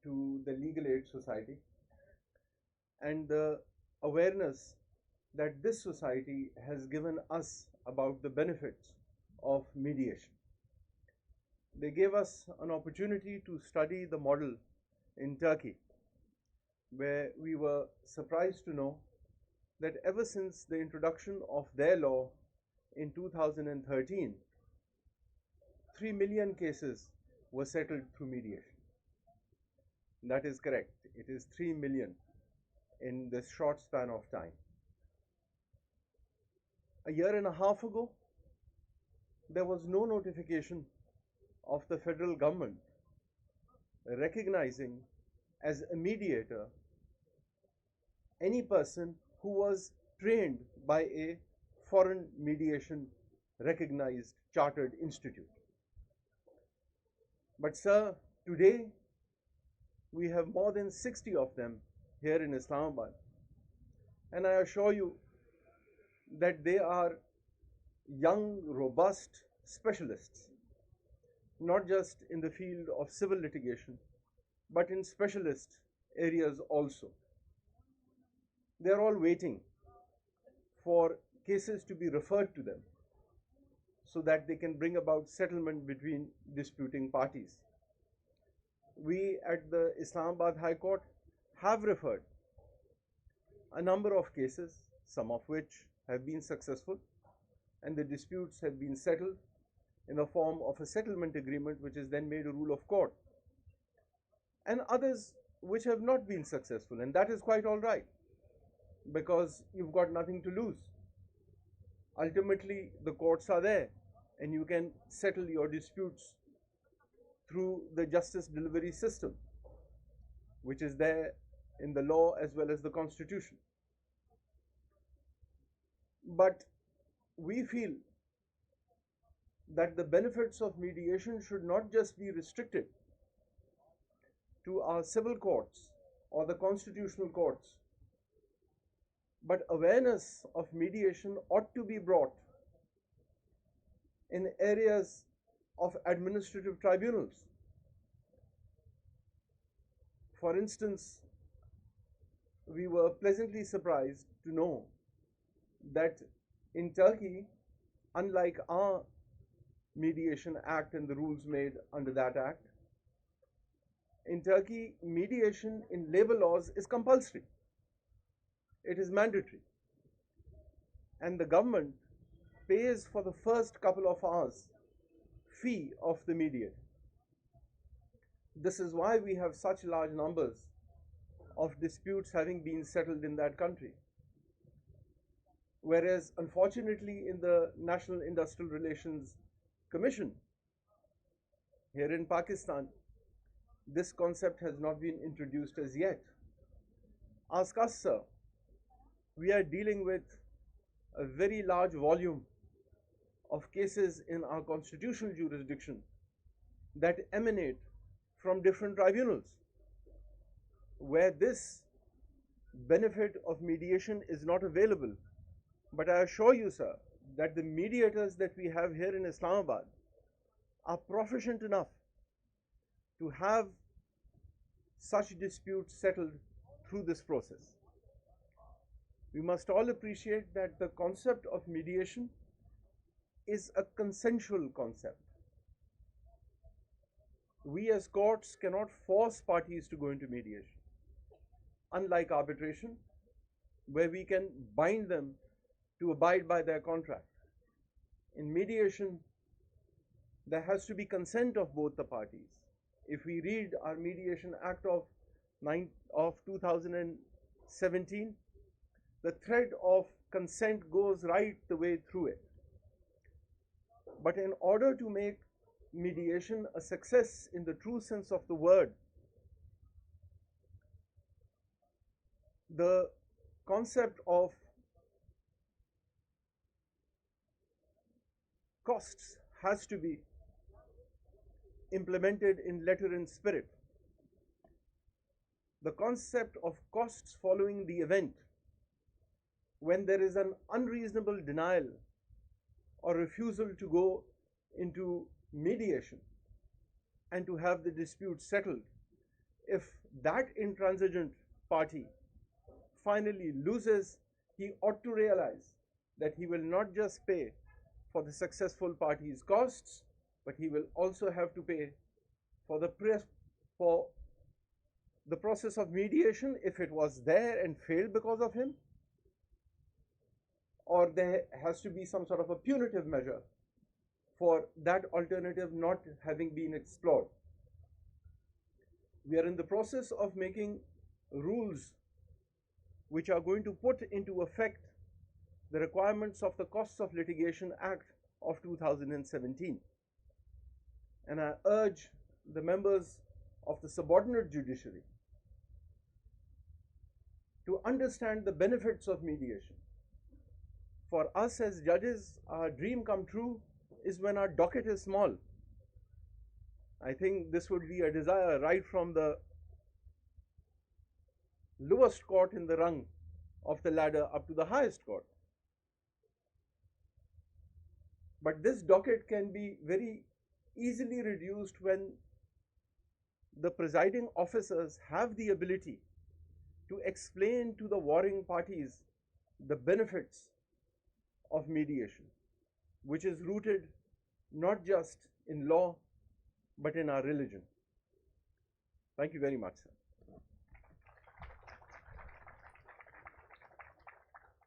to the Legal Aid Society and the awareness that this society has given us about the benefits of mediation. They gave us an opportunity to study the model in Turkey, where we were surprised to know that ever since the introduction of their law in 2013, 3 million cases were settled through mediation. That is correct. It is 3 million in this short span of time. A year and a half ago, there was no notification of the federal government recognizing as a mediator any person who was trained by a foreign mediation recognized chartered institute. But sir, today we have more than 60 of them here in Islamabad, and I assure you that they are young, robust specialists, not just in the field of civil litigation, but in specialist areas also. They are all waiting for cases to be referred to them so that they can bring about settlement between disputing parties. We at the Islamabad High Court have referred a number of cases, some of which have been successful, and the disputes have been settled in the form of a settlement agreement which is then made a rule of court, and others which have not been successful, and that is quite all right, because you've got nothing to lose. Ultimately, the courts are there, and you can settle your disputes through the justice delivery system, which is there in the law as well as the Constitution. But we feel that the benefits of mediation should not just be restricted to our civil courts or the constitutional courts, but awareness of mediation ought to be brought in areas of administrative tribunals. For instance, we were pleasantly surprised to know that in Turkey, unlike our Mediation Act and the rules made under that act, in Turkey, mediation in labor laws is compulsory. It is mandatory. And the government pays for the first couple of hours fee of the mediator. This is why we have such large numbers of disputes having been settled in that country. Whereas, unfortunately, in the National Industrial Relations Commission here in Pakistan, this concept has not been introduced as yet. Ask us, sir. We are dealing with a very large volume of cases in our constitutional jurisdiction that emanate from different tribunals, where this benefit of mediation is not available. But I assure you, sir, that the mediators that we have here in Islamabad are proficient enough to have such disputes settled through this process. We must all appreciate that the concept of mediation is a consensual concept. We as courts cannot force parties to go into mediation, unlike arbitration, where we can bind them to abide by their contract. In mediation, there has to be consent of both the parties. If we read our Mediation Act of 2017, the thread of consent goes right the way through it. But in order to make mediation a success in the true sense of the word, the concept of costs has to be implemented in letter and spirit. The concept of costs following the event, when there is an unreasonable denial or refusal to go into mediation and to have the dispute settled, if that intransigent party finally loses, he ought to realize that he will not just pay for the successful party's costs, but he will also have to pay for the process of mediation if it was there and failed because of him, or there has to be some sort of a punitive measure for that alternative not having been explored. We are in the process of making rules which are going to put into effect the requirements of the Costs of Litigation Act of 2017. And I urge the members of the subordinate judiciary to understand the benefits of mediation. For us as judges, our dream come true is when our docket is small. I think this would be a desire right from the lowest court in the rung of the ladder up to the highest court. But this docket can be very easily reduced when the presiding officers have the ability to explain to the warring parties the benefits of mediation, which is rooted not just in law but in our religion. Thank you very much, sir.